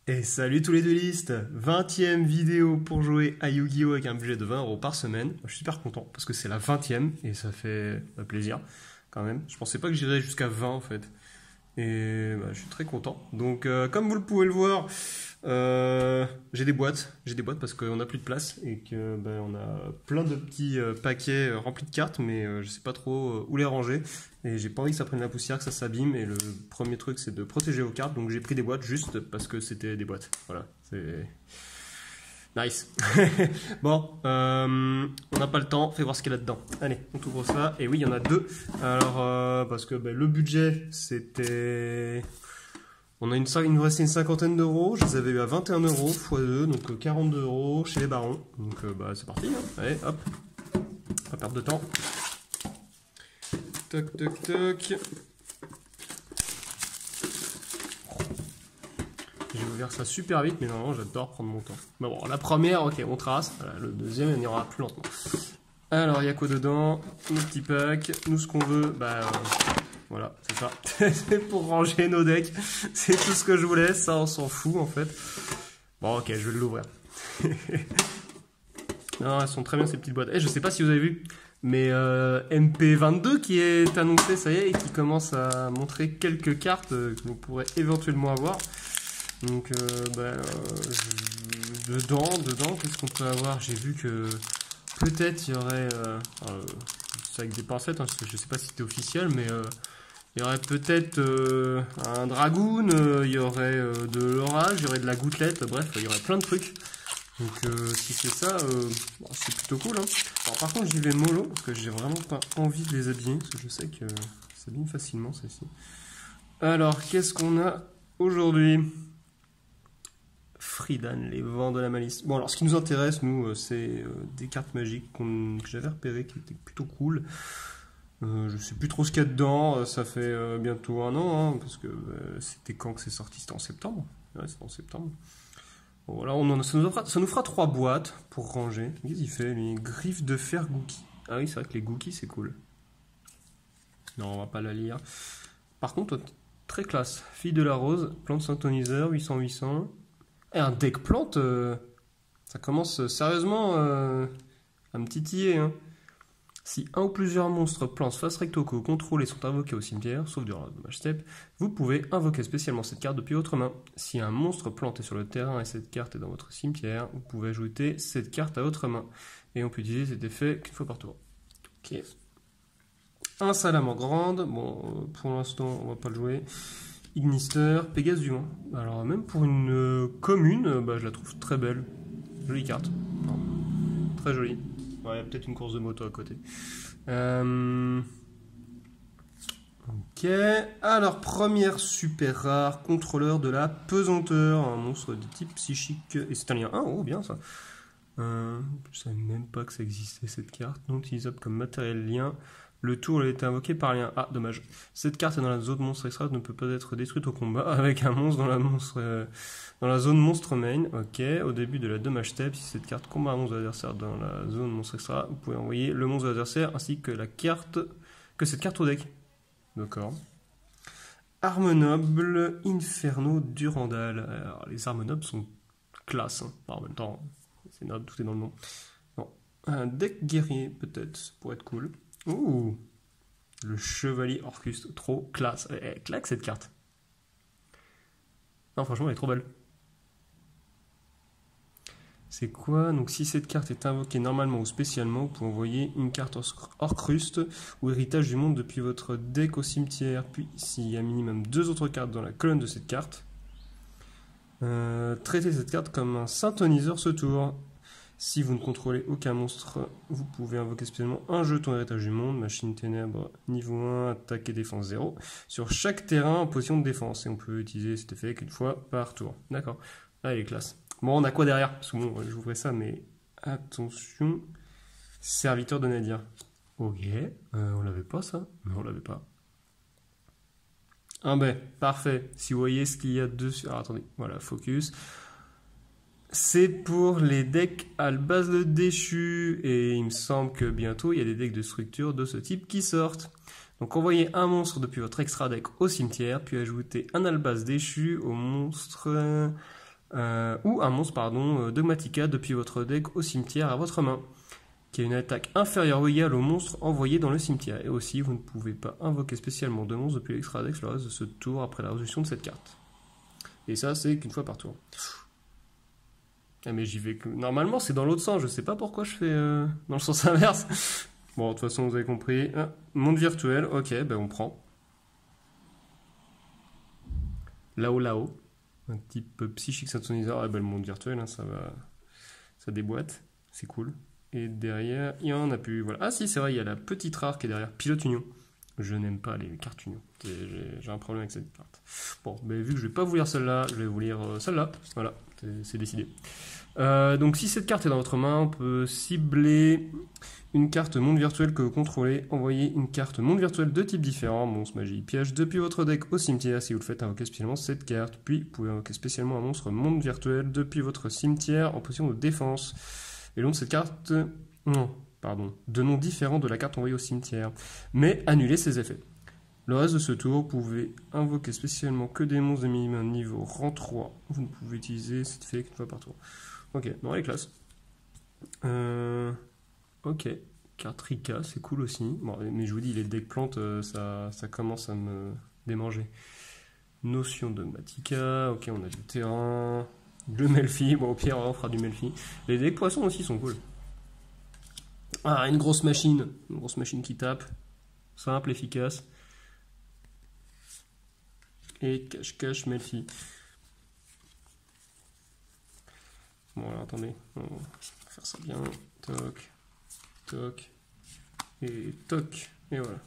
Et salut tous les duelistes! 20e vidéo pour jouer à Yu-Gi-Oh! Avec un budget de 20 € par semaine. Je suis super content parce que c'est la 20e et ça fait plaisir quand même. Je pensais pas que j'irais jusqu'à 20 en fait. Et je suis très content. Donc, comme vous le pouvez le voir, j'ai des boîtes. J'ai des boîtes parce qu'on n'a plus de place et que on a plein de petits paquets remplis de cartes, mais je sais pas trop où les ranger. Et j'ai pas envie que ça prenne la poussière, que ça s'abîme. Et le premier truc, c'est de protéger vos cartes. Donc, j'ai pris des boîtes juste parce que c'était des boîtes. Voilà, c'est nice. Bon, on n'a pas le temps, fais voir ce qu'il y a là-dedans. Allez, on ouvre ça. Et oui, il y en a deux. Alors, parce que le budget, c'était... il nous restait une cinquantaine d'euros. Je les avais eu à 21 € x 2, donc 42 € chez les barons. Donc, c'est parti. Hein. Allez, hop. Pas perdre de temps. Toc, toc, toc. J'ai ouvert ça super vite, mais normalement j'adore prendre mon temps. Mais bon, la première, ok, on trace. Voilà, le deuxième, on ira plus lentement. Alors, il y a quoi dedans? Nos petits packs. Nous, ce qu'on veut, voilà, c'est ça. C'est pour ranger nos decks. C'est tout ce que je voulais. Ça, on s'en fout, en fait. Bon, ok, je vais l'ouvrir. Non, elles sont très bien, ces petites boîtes. Je sais pas si vous avez vu, mais MP22 qui est annoncé, ça y est, et qui commence à montrer quelques cartes que vous pourrez éventuellement avoir. Donc, dedans, qu'est-ce qu'on peut avoir? J'ai vu que peut-être il y aurait, c'est avec des pincettes, hein, parce que je sais pas si c'était officiel, mais il y aurait peut-être un dragoon, il y aurait de l'orage, il y aurait de la gouttelette, bref, il y aurait plein de trucs. Donc, si c'est ça, c'est plutôt cool. Hein. Alors, par contre, j'y vais mollo, parce que j'ai vraiment pas envie de les abîmer, parce que je sais que ça abîme facilement, celle-ci. Alors, qu'est-ce qu'on a aujourd'hui? Fridan, les vents de la malice. Bon, alors ce qui nous intéresse, nous, c'est des cartes magiques que j'avais repérées qui étaient plutôt cool. Je sais plus trop ce qu'il y a dedans, ça fait bientôt un an, hein, parce que c'était quand que c'est sorti? C'était en septembre. Ouais, c'était en septembre. Bon, voilà, ça nous fera 3 boîtes pour ranger. Qu'est-ce qu'il fait, lui? Griffe de fer Gookie. Ah oui, c'est vrai que les Gookies, c'est cool. Non, on va pas la lire. Par contre, très classe. Fille de la rose, plante synthoniseur, 800-800. Et un deck plante, ça commence sérieusement à me titiller. Hein. Si un ou plusieurs monstres plantes face recto-co contrôlés sont invoqués au cimetière, sauf durant la dommage step, vous pouvez invoquer spécialement cette carte depuis votre main. Si un monstre plante est sur le terrain et cette carte est dans votre cimetière, vous pouvez ajouter cette carte à votre main. Et on peut utiliser cet effet qu'une fois par tour. Ok. Un salamandre grande, bon, pour l'instant on va pas le jouer. Ignister, Pégase du vent. Alors même pour une commune, je la trouve très belle. Jolie carte. Non. Très jolie. Ouais, il y a peut-être une course de moto à côté. Ok. Alors, première super rare, contrôleur de la pesanteur. Un monstre de type psychique. Et c'est un lien 1, oh bien ça. Je savais même pas que ça existait cette carte. Non utilisable comme matériel lien. Le tour a été invoqué par lien. Ah, dommage. Cette carte est dans la zone monstre extra, ne peut pas être détruite au combat avec un monstre dans la zone monstre main. Ok, au début de la dommage step, si cette carte combat un monstre de l'adversaire dans la zone monstre extra, vous pouvez envoyer le monstre de l'adversaire ainsi que cette carte au deck. D'accord. Arme noble, Inferno, Durandal. Alors, les armes nobles sont classe. Hein. En même temps, c'est noble, tout est dans le nom. Non. Un deck guerrier, peut-être, ça pourrait être cool. Ouh, le chevalier Orcus, trop classe. Elle claque cette carte. Non, franchement, elle est trop belle. C'est quoi? Donc, si cette carte est invoquée normalement ou spécialement, vous pouvez envoyer une carte Orcrust ou héritage du monde depuis votre deck au cimetière. Puis, s'il y a minimum 2 autres cartes dans la colonne de cette carte, traitez cette carte comme un synthoniseur ce tour. Si vous ne contrôlez aucun monstre, vous pouvez invoquer spécialement un jeton héritage du monde, machine ténèbres, niveau 1, attaque et défense 0, sur chaque terrain en position de défense. Et on peut utiliser cet effet qu'une fois par tour. D'accord. Là, il est classe. Bon, on a quoi derrière? Parce que bon, j'ouvrais ça, mais attention. Serviteur de Nadir. Ok. On l'avait pas, ça? Non, on l'avait pas. Ah parfait. Si vous voyez ce qu'il y a dessus... Alors, attendez. Voilà, focus. C'est pour les decks Albaz le déchu, et il me semble que bientôt il y a des decks de structure de ce type qui sortent. Donc envoyez un monstre depuis votre extra deck au cimetière, puis ajoutez un Albaz déchu au monstre ou un monstre, pardon, Dogmatica depuis votre deck au cimetière à votre main, qui a une attaque inférieure ou égale au monstre envoyé dans le cimetière. Et aussi, vous ne pouvez pas invoquer spécialement de monstres depuis l'extra deck le reste de ce tour après la résolution de cette carte. Et ça, c'est qu'une fois par tour. Ah mais j'y vais... Normalement, c'est dans l'autre sens. Je sais pas pourquoi je fais dans le sens inverse. Bon, de toute façon, vous avez compris. Monde virtuel, ok, ben on prend. Là-haut. Un type psychique synthoniseur. Ah ben le monde virtuel, hein, ça va... Ça déboîte. C'est cool. Et derrière, il y en a plus. Voilà. Ah si, c'est vrai, il y a la petite rare qui est derrière. Pilote Union. Je n'aime pas les cartes Union. J'ai un problème avec cette carte. Bon, mais vu que je vais pas vous lire celle-là, je vais vous lire celle-là. Voilà, c'est décidé. Donc si cette carte est dans votre main, on peut cibler une carte monde virtuel que vous contrôlez, envoyer une carte monde virtuel de type différent, monstre, magie, piège, depuis votre deck au cimetière. Si vous le faites, invoquer spécialement cette carte. Puis vous pouvez invoquer spécialement un monstre monde virtuel depuis votre cimetière en position de défense. Et le nom de cette carte... Non, pardon. De nom différent de la carte envoyée au cimetière. Mais annuler ses effets. Le reste de ce tour, vous pouvez invoquer spécialement que des monstres de minimum niveau rang 3. Vous ne pouvez utiliser cet effet qu'une fois par tour. Ok, non, elle est classe. Ok, carte Rika, c'est cool aussi. Bon, mais je vous dis, les decks plantes, ça commence à me démanger. Notion de Matika, ok, on a du terrain. Le Melfi, bon au pire on fera du Melfi. Les decks poissons aussi sont cool. Ah, une grosse machine qui tape. Simple, efficace. Et cache-cache Melfi. Bon alors attendez, on va faire ça bien. Toc, toc, et toc, et voilà.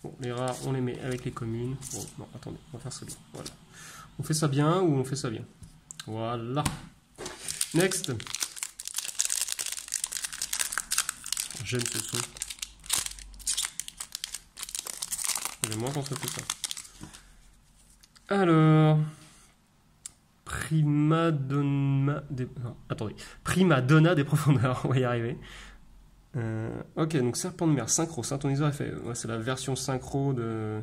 Bon, les rares on les met avec les communes. Bon, non, attendez, on va faire ça bien. Voilà. On fait ça bien ou on fait ça bien? Voilà. Next. J'aime ce son. J'aime moins quand ça fait ça. Alors. Prima Donna des profondeurs. On va y arriver. Ok, donc Serpent de mer synchro. Synthoniseur effet. Ouais, c'est la version synchro de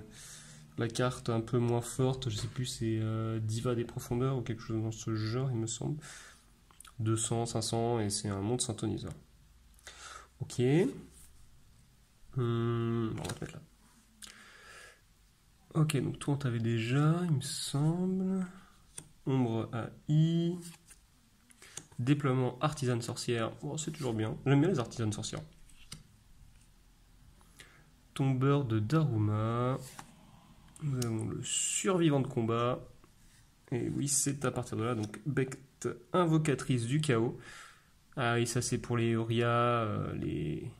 la carte un peu moins forte. Je sais plus, c'est Diva des profondeurs ou quelque chose dans ce genre, il me semble. 200, 500 et c'est un monde synthoniseur. Ok. On va te mettre là. Ok, donc toi on t'avait déjà, il me semble. Ombre AI. Déploiement artisane sorcière. Oh, c'est toujours bien. J'aime bien les artisanes sorcières. Tombeur de Daruma. Nous avons le survivant de combat. Et oui, c'est à partir de là. Donc, Becte invocatrice du chaos. Ah oui, ça c'est pour les Auria, les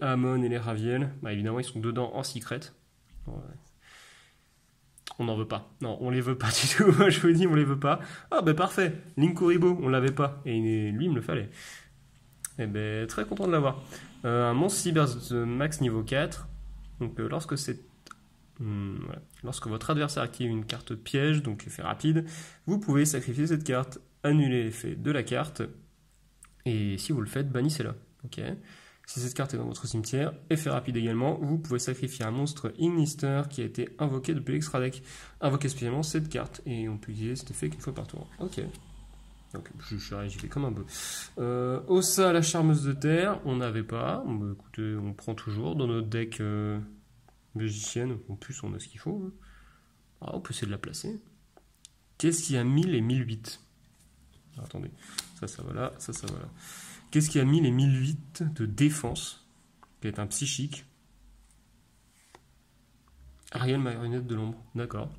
Amon et les Raviel. Bah, évidemment, ils sont dedans en secret. Ouais. On n'en veut pas. Non, on les veut pas du tout. Moi, je vous dis, on les veut pas. Ah, ben parfait. Linkuribo, on l'avait pas. Et lui, il me le fallait. Eh ben, très content de l'avoir. Un monstre cyber max niveau 4. Donc, lorsque votre adversaire active une carte piège, donc effet rapide, vous pouvez sacrifier cette carte, annuler l'effet de la carte. Et si vous le faites, bannissez-la. Ok. Si cette carte est dans votre cimetière, effet rapide également, vous pouvez sacrifier un monstre Ignister qui a été invoqué depuis l'extra deck. Invoquez spécialement cette carte et on peut utiliser cet effet qu'une fois par tour. Ok. Donc j'y vais comme un bœuf. Ossa, la charmeuse de terre, on n'avait pas. Bah, écoutez, on prend toujours dans notre deck magicienne. En plus, on a ce qu'il faut. Hein. Ah, on peut essayer de la placer. Qu'est-ce qu'il y a 1000 et 1008 ? Alors, attendez, ça va là, ça va là. Qu'est-ce qui a mis les 1008 de défense, qui est un psychique? Ariel, marionnette de l'ombre, d'accord.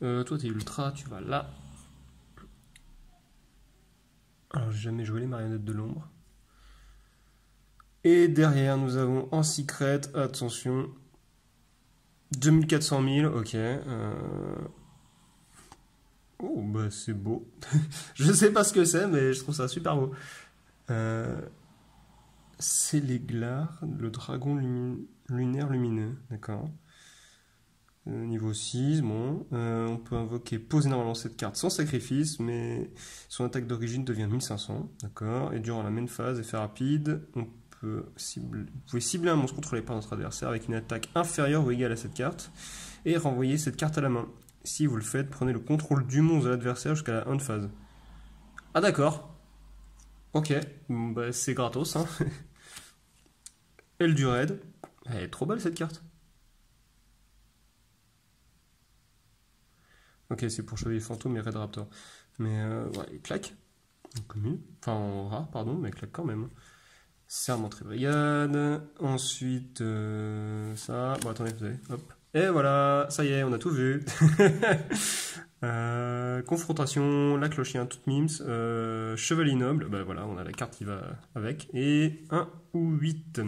Toi, t'es ultra, tu vas là. Alors, j'ai jamais joué les marionnettes de l'ombre. Et derrière, nous avons en secret, attention, 2400 000, ok. Oh, bah c'est beau. Je sais pas ce que c'est, mais je trouve ça super beau. C'est l'Églar, le dragon lunaire lumineux, d'accord. Niveau 6, bon. On peut invoquer, poser normalement cette carte sans sacrifice, mais son attaque d'origine devient 1500, d'accord. Et durant la même phase, effet rapide, vous pouvez cibler un monstre contrôlé par notre adversaire avec une attaque inférieure ou égale à cette carte, et renvoyer cette carte à la main. Si vous le faites, prenez le contrôle du monstre de l'adversaire jusqu'à la end phase. Ah d'accord. Ok, bon, bah, c'est gratos, hein. Elle du raid. Elle est trop belle cette carte. Ok, c'est pour Chevalier Fantôme et Red Raptor. Mais ouais, il claque. En commune. Enfin, en rare, pardon, mais il claque quand même. Serment très brigade. Ensuite, ça. Bon, attendez, vous avez. Hop. Et voilà, ça y est, on a tout vu. Confrontation, la clochien, toute mims. Chevalier noble. Bah voilà, on a la carte qui va avec. Et 1 ou 8.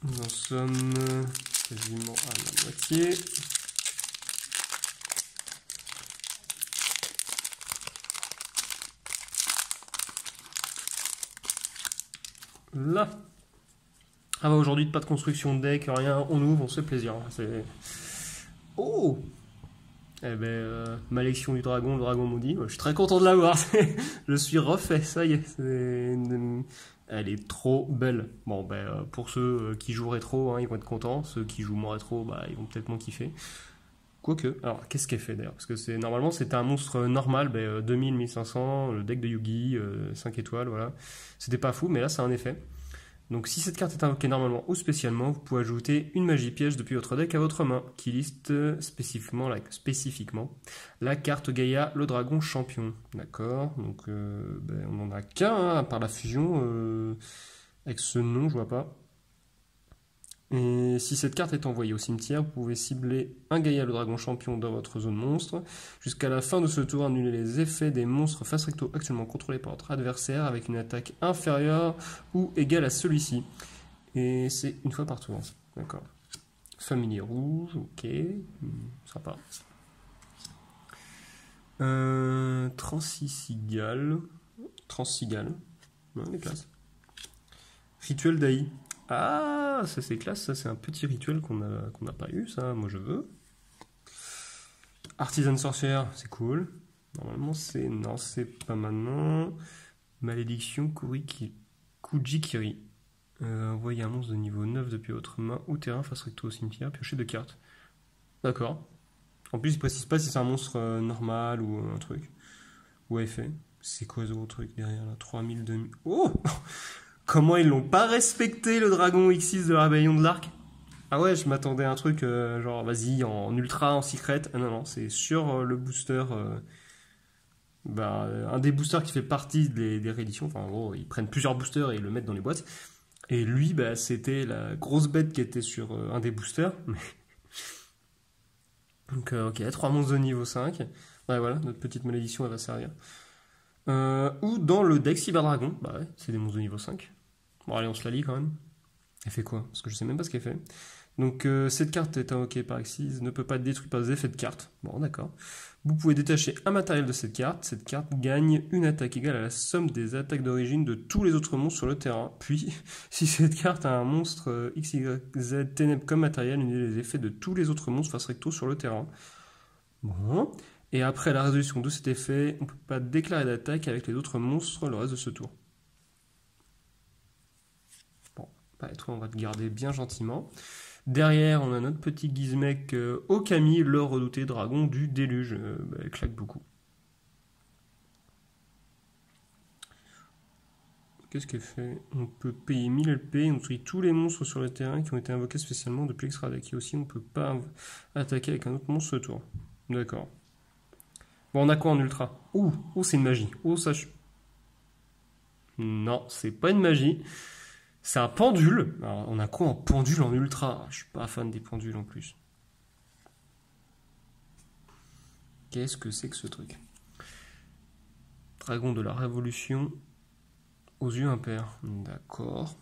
Nous en sommes quasiment à la moitié. Là. Ah bah aujourd'hui, pas de construction de deck, rien, on ouvre, on se fait plaisir. Oh. Eh ben, Malédiction du dragon, le dragon maudit, je suis très content de l'avoir. Je suis refait, ça y est. Elle est trop belle. Bon, ben, pour ceux qui jouent rétro, hein, ils vont être contents. Ceux qui jouent moins rétro, bah, ils vont peut-être moins kiffer. Quoique, alors, qu'est-ce qu'elle fait d'ailleurs? Parce que normalement, c'était un monstre normal, 2000, 1500, le deck de Yugi, 5 étoiles, voilà. C'était pas fou, mais là, c'est un effet. Donc si cette carte est invoquée normalement ou spécialement, vous pouvez ajouter une magie piège depuis votre deck à votre main, qui liste spécifiquement la carte Gaïa, le dragon champion. D'accord, donc on n'en a qu'un, hein, à part la fusion, avec ce nom, je vois pas. Et si cette carte est envoyée au cimetière, vous pouvez cibler un Gaïa, le dragon champion dans votre zone monstre. Jusqu'à la fin de ce tour, annuler les effets des monstres face recto actuellement contrôlés par votre adversaire avec une attaque inférieure ou égale à celui-ci. Et c'est une fois par tour. D'accord. Familier rouge, ok. Sympa. Transigale. Ouais, les classes. Rituel d'Aï. Ah, ça c'est classe, ça c'est un petit rituel qu'on n'a pas eu, ça, moi je veux. Artisan sorcière, c'est cool. Normalement c'est... Non, c'est pas maintenant. Malédiction Kujikiri. Envoyez un monstre de niveau 9 depuis votre main ou terrain face recto au cimetière, piocher 2 cartes. D'accord. En plus, il précise pas si c'est un monstre normal ou un truc. Ou effet. C'est quoi ce gros truc derrière là? 3000, 2000... Oh! Comment ils l'ont pas respecté le dragon X6 de la rébellion de l'Arc? Ah ouais, je m'attendais à un truc genre vas-y en ultra, en secret. Ah non, non, c'est sur le booster. Un des boosters qui fait partie des rééditions. Enfin, en gros, ils prennent plusieurs boosters et ils le mettent dans les boîtes. Et lui, c'était la grosse bête qui était sur un des boosters. Donc, ok, 3 monstres de niveau 5. Ouais, voilà, notre petite malédiction, elle va servir. Ou dans le deck Cyberdragon. Bah ouais, c'est des monstres de niveau 5. Bon, allez, on se la lit quand même. Elle fait quoi? Parce que je sais même pas ce qu'elle fait. Donc, cette carte est invoquée par Xyz, ne peut pas être détruite par des effets de carte. Bon, d'accord. Vous pouvez détacher un matériel de cette carte. Cette carte gagne une attaque égale à la somme des attaques d'origine de tous les autres monstres sur le terrain. Puis, si cette carte a un monstre XYZ ténèbres comme matériel, annulez les effets de tous les autres monstres face recto sur le terrain. Bon. Et après la résolution de cet effet, on ne peut pas déclarer d'attaque avec les autres monstres le reste de ce tour. Et toi, on va te garder bien gentiment. Derrière, on a notre petit Gizmek Okami, le redouté dragon du déluge. Elle claque beaucoup. Qu'est-ce qu'elle fait? On peut payer 1000 LP, on détruit tous les monstres sur le terrain qui ont été invoqués spécialement depuis l'extra deck. Et aussi, on ne peut pas attaquer avec un autre monstre ce tour. D'accord. Bon, on a quoi en ultra? Ouh, c'est une magie. Oh, ça... Non, c'est pas une magie. C'est un pendule. Alors, on a quoi en pendule en ultra? Je suis pas fan des pendules en plus. Qu'est-ce que c'est que ce truc? Dragon de la Révolution aux yeux impairs. D'accord.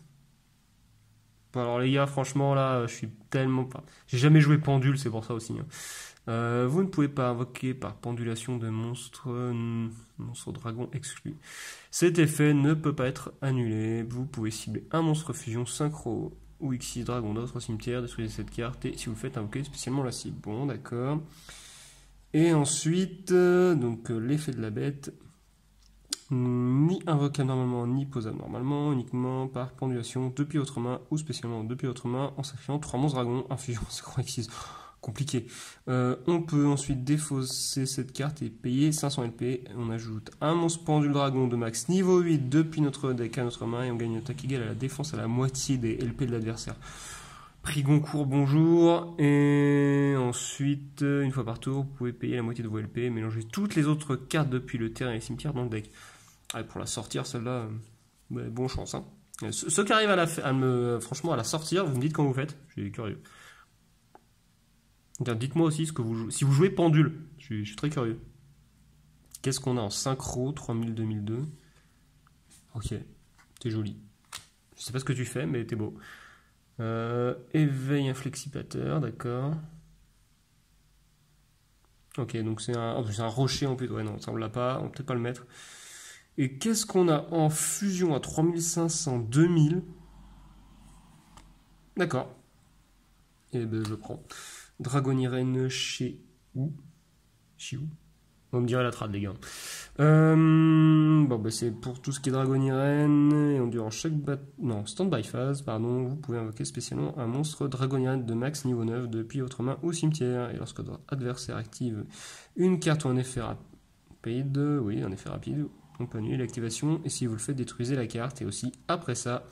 Bon, alors les gars, franchement là, je suis tellement pas... J'ai jamais joué pendule, c'est pour ça aussi. Hein. Vous ne pouvez pas invoquer par pendulation de monstre dragon exclu. Cet effet ne peut pas être annulé. Vous pouvez cibler un monstre fusion synchro ou X6 dragon dans votre cimetière, détruisez cette carte et si vous le faites invoquer spécialement la cible. Bon, d'accord. Et ensuite, donc l'effet de la bête. ni invocable normalement, ni posable normalement, uniquement par pendulation depuis votre main ou spécialement depuis votre main en sacrifiant 3 monstres dragons, infusion, synchroexcise. Compliqué. On peut ensuite défausser cette carte et payer 500 LP. On ajoute un monstre pendule dragon de max niveau 8 depuis notre deck à notre main et on gagne une attaque égale à la défense à la moitié des LP de l'adversaire. Prix Goncourt, bonjour. Et ensuite, une fois par tour, vous pouvez payer la moitié de vos LP et mélanger toutes les autres cartes depuis le terrain et les cimetières dans le deck. Ah, pour la sortir, celle-là, bon chance. Hein. Ceux qui arrivent franchement, à la sortir, vous me dites quand vous faites. Je suis curieux. Dites-moi aussi si vous jouez pendule. Je suis très curieux. Qu'est-ce qu'on a en synchro 3000-2002? Ok, t'es joli. Je sais pas ce que tu fais, mais t'es beau. Éveil inflexipateur, d'accord. Ok, donc c'est un rocher en plus. Ouais, non, ça on l'a pas, on va peut-être pas le mettre. Et qu'est-ce qu'on a en fusion à 3500-2000? D'accord. Et ben je prends. Dragonirène chez où? Chez où? On me dirait la trad, les gars. Bon, bah c'est pour tout ce qui est Dragonirène. Et on durant chaque stand-by phase, pardon, vous pouvez invoquer spécialement un monstre Dragonirène de max niveau 9 depuis votre main au cimetière. Et lorsque votre adversaire active une carte ou un effet rapide, oui, un effet rapide, on peut annuler l'activation. Et si vous le faites, détruisez la carte. Et aussi, après ça,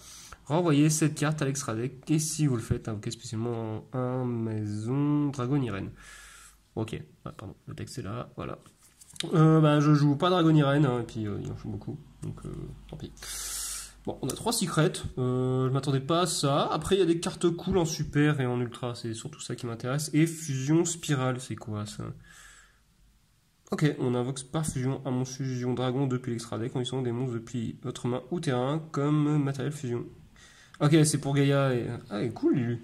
renvoyez cette carte à l'extra deck. Et si vous le faites, invoquez spécialement un maison Dragonirène. Ok, ah, pardon, le texte est là, voilà. Je joue pas Dragonirène, hein, et puis il en joue beaucoup, donc tant pis. Bon, on a 3 secrets, je m'attendais pas à ça. Après, il y a des cartes cool en super et en ultra, c'est surtout ça qui m'intéresse. Et fusion spirale, c'est quoi ça? Ok, on invoque par fusion un monstre fusion dragon depuis l'extra deck, condition des monstres depuis votre main ou terrain comme matériel fusion. Ok, c'est pour Gaïa et... Ah, il est cool lui.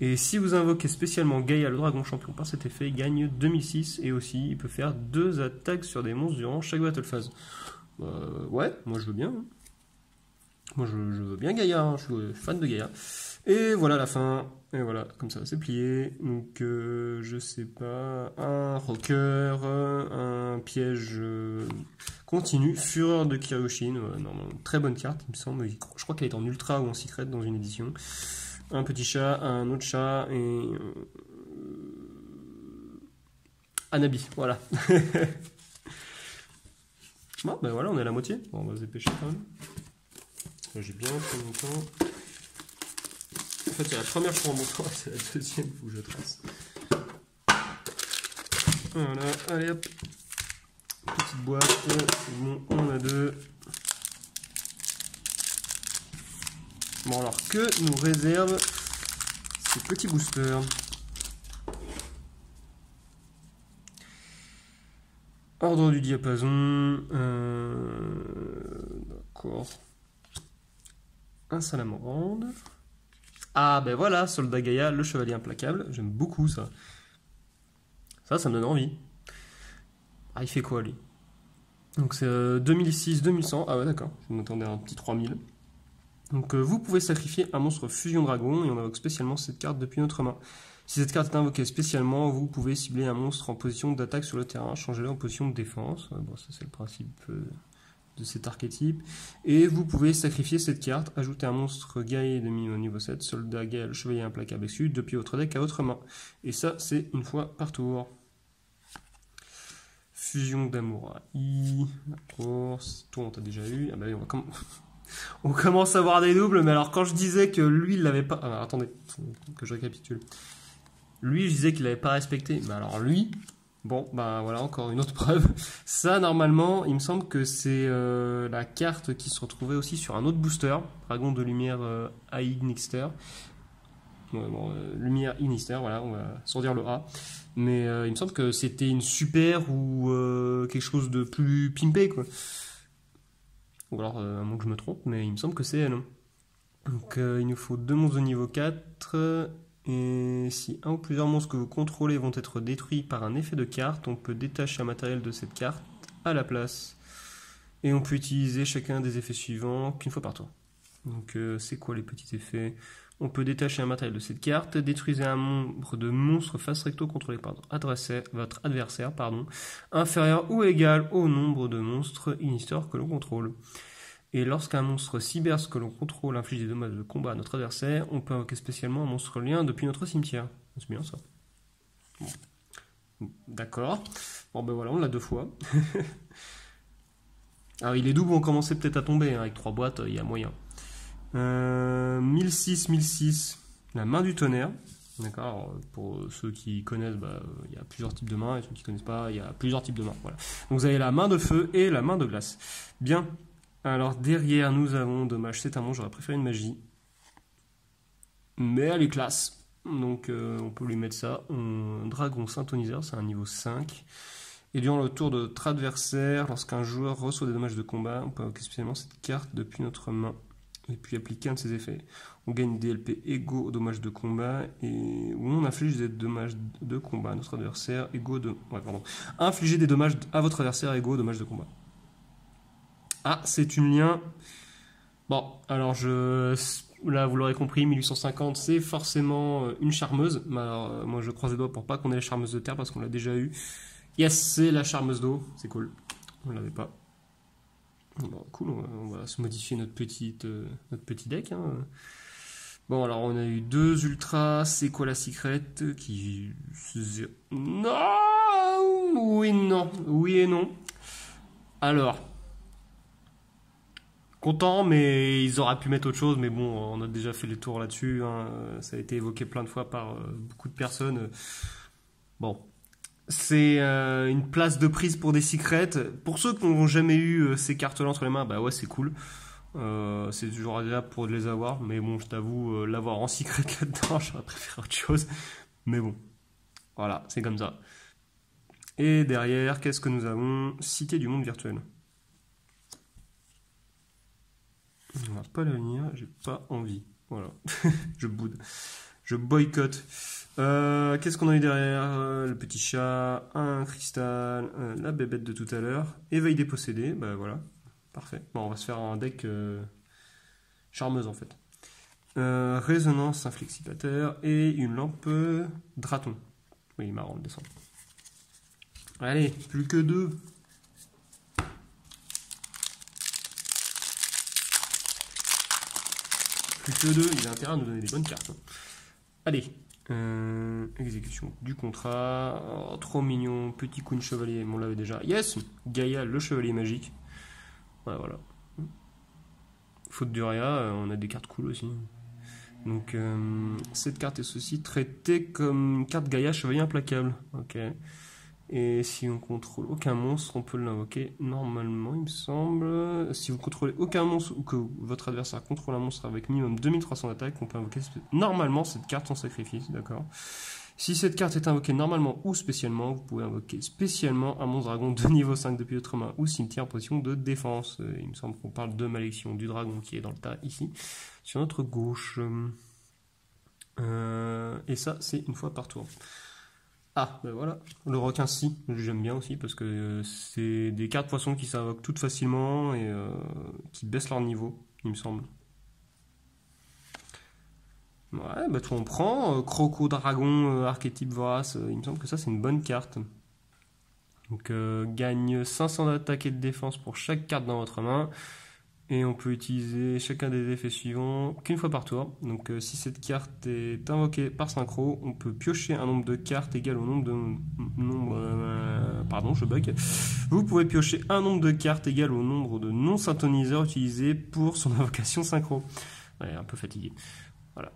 Et si vous invoquez spécialement Gaïa le dragon champion par cet effet, il gagne 2006 et aussi il peut faire 2 attaques sur des monstres durant chaque battle phase. Ouais, moi je veux bien. Hein. Moi je veux bien Gaïa, hein, je suis fan de Gaïa. Et voilà la fin. Et voilà, comme ça c'est plié. Donc je sais pas, un rocker, un piège continu, fureur de Kiryushin. Normalement, très bonne carte il me semble. Je crois qu'elle est en ultra ou en secret dans une édition. Un petit chat, un autre chat et... Anabi, voilà. Bon, ben voilà, on est à la moitié. Bon, on va se dépêcher quand même. J'ai bien pris mon temps. En fait, c'est la première fois en mon temps, c'est la deuxième, il faut que je trace. Voilà, allez hop. Petite boîte, c'est bon, on en a 2. Bon, alors que nous réserve ces petits boosters? Ordre du diapason. D'accord. Un salamandre. Ah, ben voilà, soldat Gaïa, le chevalier implacable. J'aime beaucoup ça. Ça me donne envie. Ah, il fait quoi lui? Donc c'est 2006-2100. Ah ouais, d'accord. Je m'attendais à un petit 3000. Donc vous pouvez sacrifier un monstre fusion dragon et on invoque spécialement cette carte depuis notre main. Si cette carte est invoquée spécialement, vous pouvez cibler un monstre en position d'attaque sur le terrain, changez-le en position de défense. Bon, ça c'est le principe de cet archétype. Et vous pouvez sacrifier cette carte, ajouter un monstre Gaïa de niveau 7, soldat Gaïa, le chevalier implacable exclu, depuis votre deck à votre main. Et ça c'est une fois par tour. Fusion d'Amouraï, d'accord, toi on t'a déjà eu. Ah bah oui, on commence à voir des doubles, mais alors quand je disais que lui il l'avait pas... Ah, attendez, que je récapitule. Lui je disais qu'il l'avait pas respecté, mais alors lui, bon bah voilà encore une autre preuve. Ça normalement il me semble que c'est la carte qui se retrouvait aussi sur un autre booster, Dragon de lumière Ignister. Lumière Ignister, voilà, on va sortir le A. Mais il me semble que c'était une super ou quelque chose de plus pimpé quoi. Ou alors, à moins que je me trompe, mais il me semble que c'est elle. Donc, il nous faut 2 monstres de niveau 4. Et si un ou plusieurs monstres que vous contrôlez vont être détruits par un effet de carte, on peut détacher un matériel de cette carte à la place. Et on peut utiliser chacun des effets suivants qu'une fois par tour. Donc, c'est quoi les petits effets? On peut détacher un matériel de cette carte, détruisez un nombre de monstres face recto contrôlés par votre adversaire, inférieur ou égal au nombre de monstres inhistoires que l'on contrôle. Et lorsqu'un monstre cyberse que l'on contrôle inflige des dommages de combat à notre adversaire, on peut invoquer spécialement un monstre lien depuis notre cimetière. C'est bien ça. Bon. D'accord. Bon ben voilà, on l'a 2 fois. Alors il est double, on commençait peut-être à tomber, hein, avec 3 boîtes, il y a moyen. 1006, la main du tonnerre. D'accord. Pour ceux qui connaissent, il y a plusieurs types de mains, et ceux qui ne connaissent pas, il y a plusieurs types de mains. Voilà. Donc vous avez la main de feu et la main de glace. Bien. Alors derrière, nous avons, dommage, c'est un monstre, j'aurais préféré une magie. Mais elle est classe. Donc on peut lui mettre ça. Un dragon synthoniseur, c'est un niveau 5. Et durant le tour de notre adversaire, lorsqu'un joueur reçoit des dommages de combat, on peut invoquer spécialement cette carte depuis notre main. Et puis appliquer un de ses effets. On gagne des DLP égaux aux dommages de combat et où on inflige des dommages de combat à notre adversaire égaux de... Infliger des dommages à votre adversaire égaux aux dommages de combat. Ah, c'est une lien. Bon, alors là, vous l'aurez compris, 1850, c'est forcément une charmeuse. Mais alors, moi, je croise les doigts pour pas qu'on ait la charmeuse de terre parce qu'on l'a déjà eu. Yes, c'est la charmeuse d'eau. C'est cool. On l'avait pas. Bon, cool, on va se modifier notre petit deck. Hein. Bon, alors on a eu 2 ultras. C'est quoi la secret qui... Non. Oui, non. Oui et non. Alors... Content, mais ils auraient pu mettre autre chose. Mais bon, on a déjà fait les tours là-dessus. Hein. Ça a été évoqué plein de fois par beaucoup de personnes. Bon, c'est une place de prise pour des secrets. Pour ceux qui n'ont jamais eu ces cartes-là entre les mains, bah ouais, c'est cool. C'est toujours agréable pour les avoir. Mais bon, je t'avoue, l'avoir en secret là-dedans, j'aurais préféré autre chose. Mais bon, voilà, c'est comme ça. Et derrière, qu'est-ce que nous avons? Cité du monde virtuel. On va pas la lire, j'ai pas envie. Voilà, je boude. Je boycotte. Qu'est-ce qu'on a eu derrière? Le petit chat, un cristal, la bébête de tout à l'heure. Éveil dépossédé, bah voilà, parfait. Bon, on va se faire un deck charmeuse en fait. Résonance inflexipateur et une lampe draton. Oui, marrant le dessin. Allez, plus que 2. Plus que 2, il a intérêt à nous donner des bonnes cartes. Allez, exécution du contrat. Oh, trop mignon, petit Queen Chevalier, on l'avait déjà. Yes, Gaïa, le chevalier magique. Ouais, voilà. Faute du Réa, on a des cartes cool aussi. Donc, cette carte est aussi traitée comme une carte Gaïa, chevalier implacable. Ok. Et si on contrôle aucun monstre, on peut l'invoquer normalement, il me semble. Si vous contrôlez aucun monstre ou que votre adversaire contrôle un monstre avec minimum 2300 d'attaque, on peut invoquer normalement cette carte en sacrifice, d'accord. Si cette carte est invoquée normalement ou spécialement, vous pouvez invoquer spécialement un monstre dragon de niveau 5 depuis votre main ou cimetière en position de défense. Il me semble qu'on parle de malédiction du dragon qui est dans le tas ici, sur notre gauche. Et ça, c'est une fois par tour. Ah, ben voilà, le requin si, j'aime bien aussi parce que c'est des cartes poissons qui s'invoquent toutes facilement et qui baissent leur niveau, il me semble. Ouais, bah tout on prend, Croco Dragon, archétype vorace, il me semble que ça c'est une bonne carte. Donc gagne 500 d'attaque et de défense pour chaque carte dans votre main. Et on peut utiliser chacun des effets suivants qu'une fois par tour. Donc si cette carte est invoquée par synchro, on peut piocher un nombre de cartes égal au nombre de... pardon, je bug. Vous pouvez piocher un nombre de cartes égal au nombre de non-synthoniseurs utilisés pour son invocation synchro. Ouais, un peu fatigué. Voilà.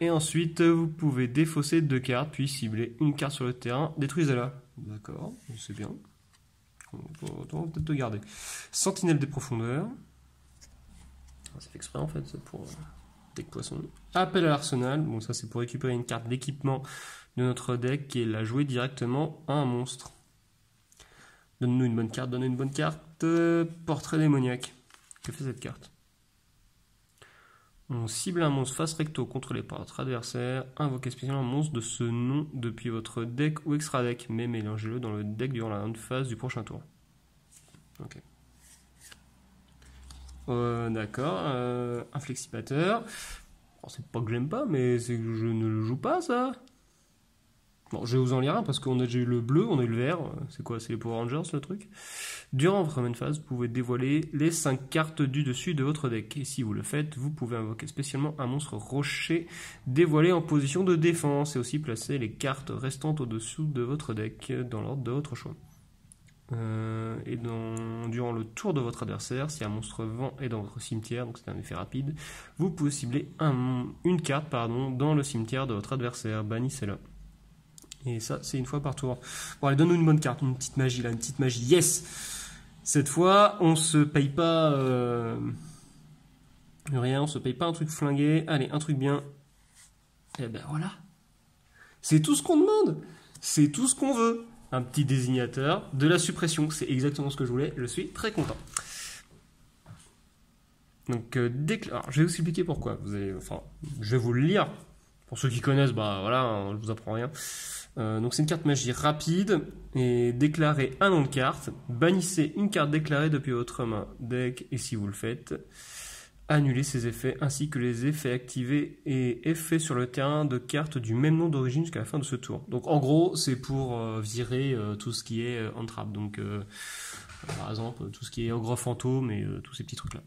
Et ensuite, vous pouvez défausser 2 cartes, puis cibler une carte sur le terrain. Détruisez-la. D'accord, c'est bien. On va peut-être te garder. Sentinelle des profondeurs. C'est fait exprès en fait, c'est pour deck poisson. Appel à l'arsenal. Bon, ça c'est pour récupérer une carte d'équipement de notre deck et la jouer directement à un monstre. Donne-nous une bonne carte, donne-nous une bonne carte. Portrait démoniaque. Que fait cette carte? On cible un monstre face recto contrôlé par votre adversaire. Invoquez spécialement un monstre de ce nom depuis votre deck ou extra deck, mais mélangez-le dans le deck durant la phase du prochain tour. Ok. D'accord. Inflexipateur. Alors, c'est pas que j'aime pas, mais c'est que je ne le joue pas, ça. Bon, je vais vous en lire un parce qu'on a déjà eu le bleu, on a eu le vert. C'est quoi? C'est les Power Rangers, le truc? Durant votre main phase, vous pouvez dévoiler les 5 cartes du dessus de votre deck. Et si vous le faites, vous pouvez invoquer spécialement un monstre rocher dévoilé en position de défense et aussi placer les cartes restantes au-dessous de votre deck dans l'ordre de votre choix. Durant le tour de votre adversaire, si un monstre vent est dans votre cimetière, donc c'est un effet rapide, vous pouvez cibler une carte dans le cimetière de votre adversaire. Bannissez-la. Et ça, c'est une fois par tour. Bon, allez, donne-nous une bonne carte, une petite magie là, une petite magie. Yes! Cette fois, on se paye pas rien, on se paye pas un truc flingué. Allez, un truc bien. Et ben voilà. C'est tout ce qu'on demande. C'est tout ce qu'on veut. Un petit désignateur, de la suppression. C'est exactement ce que je voulais. Je suis très content. Donc, alors, je vais vous expliquer pourquoi. Je vais vous le lire. Pour ceux qui connaissent, bah voilà, hein, je vous apprends rien. Donc c'est une carte magie rapide et déclarez un nom de carte. Bannissez une carte déclarée depuis votre main deck et si vous le faites, annulez ses effets ainsi que les effets activés et effets sur le terrain de cartes du même nom d'origine jusqu'à la fin de ce tour. Donc en gros c'est pour virer tout ce qui est entrave. Donc par exemple tout ce qui est ogre fantôme et tous ces petits trucs là.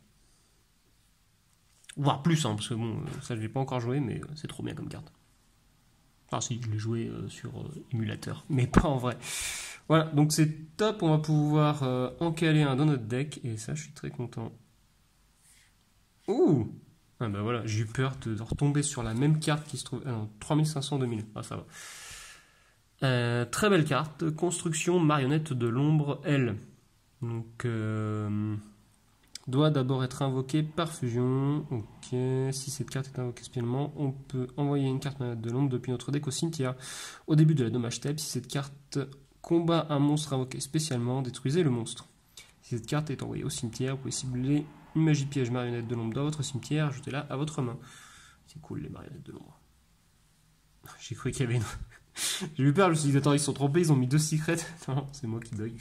Voire plus hein, parce que bon ça je l'ai pas encore joué mais c'est trop bien comme carte. Ah si, je l'ai joué sur émulateur, mais pas en vrai. Voilà, donc c'est top, on va pouvoir en caler un dans notre deck, et ça je suis très content. Ouh! Ah bah voilà, j'ai eu peur de retomber sur la même carte qui se trouve... Ah non, 3500 2000, ah ça va. Très belle carte, construction marionnette de l'ombre L. Donc... doit d'abord être invoqué par fusion. Ok, si cette carte est invoquée spécialement, on peut envoyer une carte marionnette de l'ombre depuis notre deck au cimetière. Au début de la dommage step, si cette carte combat un monstre invoqué spécialement, détruisez le monstre. Si cette carte est envoyée au cimetière, vous pouvez cibler une magie piège marionnette de l'ombre dans votre cimetière, ajoutez-la à votre main. C'est cool les marionnettes de l'ombre. J'ai cru qu'il y avait une... J'ai eu peur, je me suis dit, attends, ils sont trompés, ils ont mis 2 secrets. Non, c'est moi qui bug.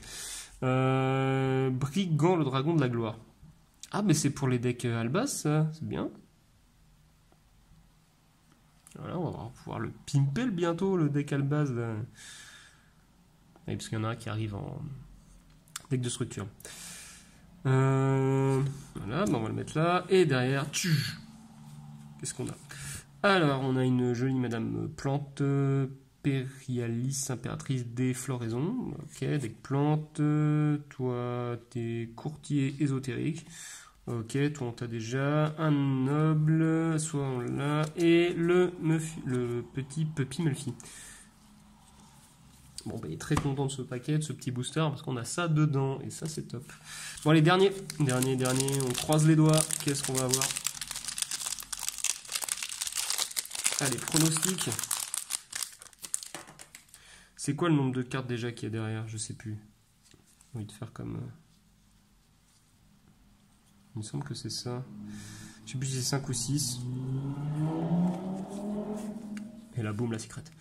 Brigand, le dragon de la gloire. Ah, mais c'est pour les decks Albas, ça, c'est bien. Voilà, on va pouvoir le pimper bientôt, le deck Albas. Là. Oui, parce qu'il y en a un qui arrive en deck de structure. Voilà, ben on va le mettre là. Et derrière, qu'est-ce qu'on a? Alors, on a une jolie Madame Plante, Périalis, impératrice des floraisons. Ok, deck Plante. Toi, t'es courtier ésotérique. Ok, toi on t'a déjà un noble, soit on l'a, et le petit Puppy Melfi. Bon, bah, il est très content de ce paquet, de ce petit booster, parce qu'on a ça dedans, et ça c'est top. Bon, allez, dernier, on croise les doigts, qu'est-ce qu'on va avoir? Allez, pronostic. C'est quoi le nombre de cartes déjà qu'il y a derrière? Je sais plus. J'ai envie de faire comme... Il me semble que c'est ça. Je sais plus si c'est 5 ou 6. Et là, boum, la secrète.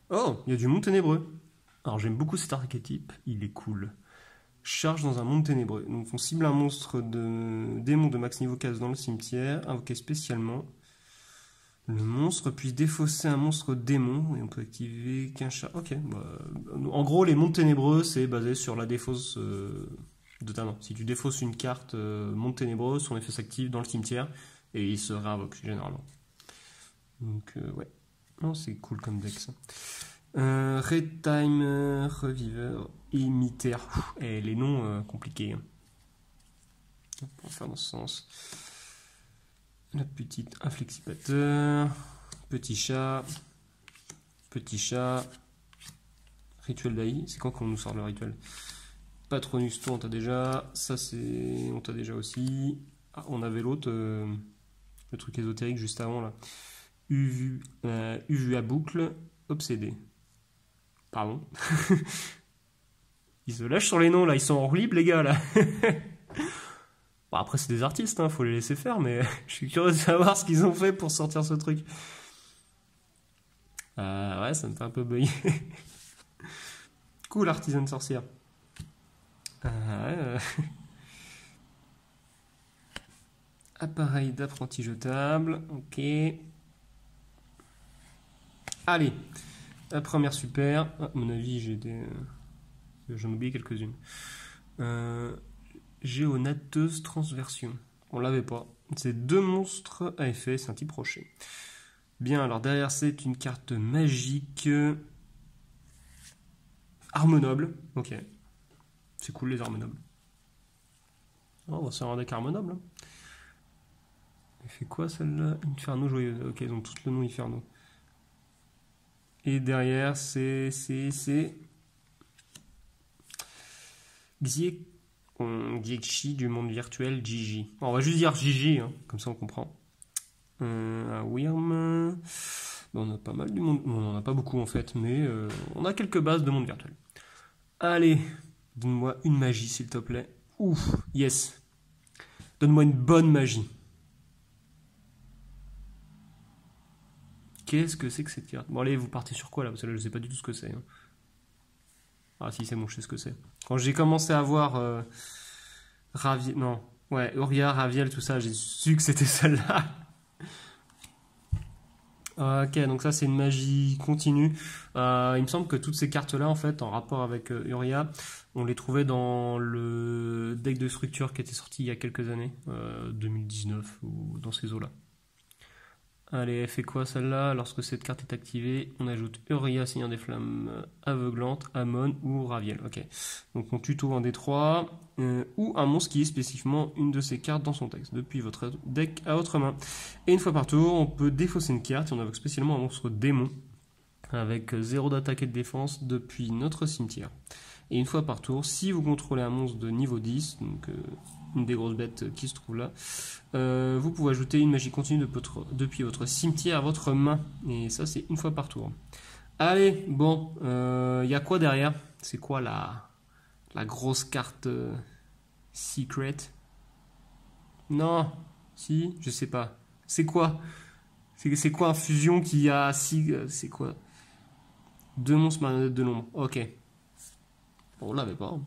Oh, il y a du monde ténébreux. Alors, j'aime beaucoup cet archétype. Il est cool. Charge dans un monde ténébreux. Donc, on cible un monstre de démon de max niveau 15 dans le cimetière, invoqué spécialement. Le monstre puis défausser un monstre démon. Et on peut activer qu'un chat. Ok. Bah, en gros, les mondes ténébreux, c'est basé sur la défausse... de ta main. Si tu défausses une carte monde ténébreux, son effet s'active dans le cimetière et il se réinvoque généralement. Donc ouais, non, c'est cool comme deck ça. Redtime, Reviveur, Imitaire. Et les noms compliqués. Hein. On va faire dans ce sens. La petite inflexipateur, petit chat, rituel d'Aïe. C'est quand qu'on nous sort le rituel? Patronus, toi on t'a déjà, ça c'est, on t'a déjà aussi. Ah, on avait l'autre, le truc ésotérique juste avant là. Uvu à boucle, obsédé. Pardon. Ils se lâchent sur les noms là, ils sont hors libre les gars là. Bon, après c'est des artistes, hein, faut les laisser faire, mais je suis curieux de savoir ce qu'ils ont fait pour sortir ce truc. Ouais, ça me fait un peu bugger. Cool, artisane sorcière. Appareil d'apprenti jetable. Ok. Allez. La première super. Ah, à mon avis, j'en ai oublié quelques-unes. Géonateuse transversion. On l'avait pas. C'est 2 monstres à effet. C'est un type rocher. Bien, alors derrière, c'est une carte magique. Harmonoble. Ok. C'est cool, les Harmonobles. Oh, c'est un deck Harmonoble. Elle fait quoi, celle-là? Inferno joyeuse. Ok, ils ont tous le nom Inferno. Et derrière, c'est Xiekshi du monde virtuel, Gigi. Bon, on va juste dire Gigi, hein, comme ça on comprend. Un Wyrm. Bon, on a pas mal du monde. Bon, on en a pas beaucoup en fait, mais on a quelques bases de monde virtuel. Allez, donne-moi une magie s'il te plaît. Ouf, yes. Donne-moi une bonne magie. Qu'est-ce que c'est que cette carte? Bon allez, vous partez sur quoi là? Parce que là je sais pas du tout ce que c'est. Hein. Ah si, c'est bon, je sais ce que c'est. Quand j'ai commencé à voir Raviel... Non, ouais, Uria, Raviel, tout ça, j'ai su que c'était celle-là. Ok, donc ça c'est une magie continue. Il me semble que toutes ces cartes-là, en fait, en rapport avec Uria, on les trouvait dans le deck de structure qui était sorti il y a quelques années, 2019 ou dans ces eaux-là. Allez, elle fait quoi celle-là? Lorsque cette carte est activée, on ajoute Uria, Seigneur des Flammes Aveuglantes, Amon ou Raviel. Ok. Donc on tuto un des trois, ou un monstre qui est spécifiquement une de ces cartes dans son texte, depuis votre deck à votre main. Et une fois par tour, on peut défausser une carte et on invoque spécialement un monstre démon, avec 0 d'attaque et de défense depuis notre cimetière. Et une fois par tour, si vous contrôlez un monstre de niveau 10, donc une des grosses bêtes qui se trouve là, vous pouvez ajouter une magie continue depuis votre cimetière à votre main. Et ça, c'est une fois par tour. Allez, bon, y a quoi derrière? C'est quoi la grosse carte secret? Non, si, je sais pas. C'est quoi? C'est quoi un fusion qui a c'est quoi? 2 monstres marionnettes de l'ombre. Ok. On l'avait pas.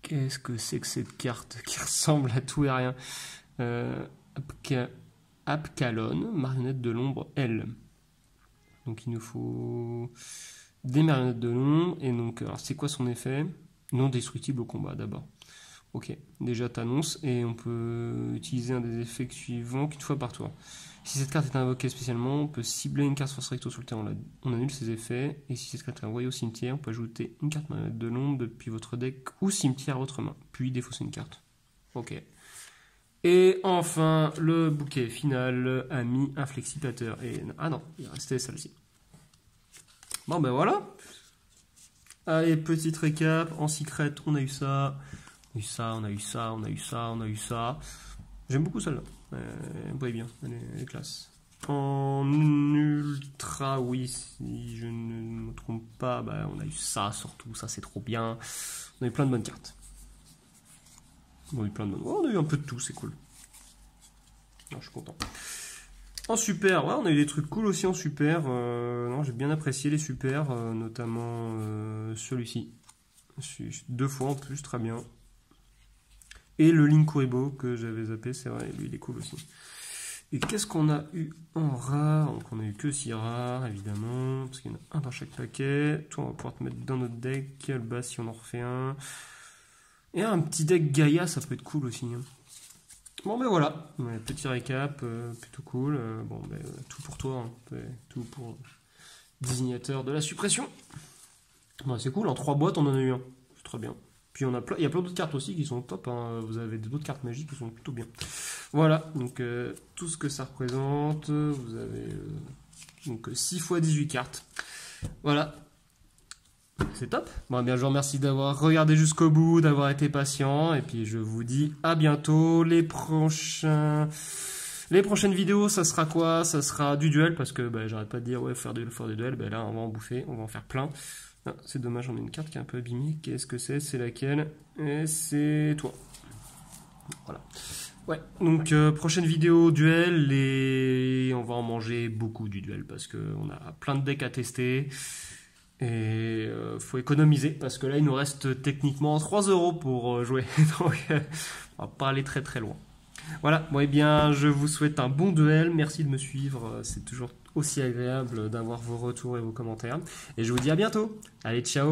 Qu'est-ce que c'est que cette carte qui ressemble à tout et rien? Apkalon, marionnette de l'ombre L. Donc il nous faut des marionnettes de l'ombre. Et donc, alors c'est quoi son effet? Non destructible au combat d'abord. Ok, déjà t'annonces. Et on peut utiliser un des effets suivants qu'une fois par tour. Si cette carte est invoquée spécialement, on peut cibler une carte force recto sur le terrain. On annule ses effets. Et si cette carte est envoyée au cimetière, on peut ajouter une carte marionnette de l'ombre depuis votre deck ou cimetière à votre main. Puis défausser une carte. Ok. Et enfin, le bouquet final a mis un flexipateur. Et ah non, il restait celle-ci. Bon ben voilà. Allez, petite récap. En secret, on a eu ça. On a eu ça, on a eu ça, on a eu ça, on a eu ça. J'aime beaucoup celle-là. Elle brille bien, elle est classe. En ultra, oui, si je ne me trompe pas, bah, on a eu ça surtout, ça c'est trop bien. On a eu plein de bonnes cartes. On a eu plein de bonnes... Oh, on a eu un peu de tout, c'est cool. Non, je suis content. En super, ouais, on a eu des trucs cool aussi en super. Non, j'ai bien apprécié les super, notamment celui-ci. 2 fois en plus, très bien. Et le Linkuriboh que j'avais zappé, c'est vrai, lui il est cool aussi. Et qu'est-ce qu'on a eu en rare? Donc on a eu que 6 rares, évidemment, parce qu'il y en a un dans chaque paquet. Toi, on va pouvoir te mettre dans notre deck. Le bas si on en refait un. Et un petit deck Gaïa, ça peut être cool aussi. Hein. Bon, ben voilà, ouais, petit récap, plutôt cool. Bon, ben, tout pour toi, hein. Tout pour désignateur de la suppression. Bon, c'est cool, en 3 boîtes, on en a eu un. C'est très bien. Puis il y a plein d'autres cartes aussi qui sont top. Hein. Vous avez d'autres cartes magiques qui sont plutôt bien. Voilà, donc tout ce que ça représente. Vous avez donc 6 x 18 cartes. Voilà. C'est top. Bon, bien, je vous remercie d'avoir regardé jusqu'au bout, d'avoir été patient. Et puis je vous dis à bientôt. Les prochaines vidéos, ça sera quoi? Ça sera du duel. Parce que bah, j'arrête pas de dire ouais, faire du duel. Bah, là, on va en bouffer. On va en faire plein. Ah, c'est dommage, on a une carte qui est un peu abîmée. Qu'est-ce que c'est? C'est laquelle? Et c'est toi. Voilà. Ouais, donc prochaine vidéo duel et on va en manger beaucoup du duel parce qu'on a plein de decks à tester Et faut économiser parce que là il nous reste techniquement 3 euros pour jouer. Donc on va pas aller très très loin. Voilà, bon, eh bien je vous souhaite un bon duel, merci de me suivre, c'est toujours aussi agréable d'avoir vos retours et vos commentaires. Et je vous dis à bientôt. Allez, ciao!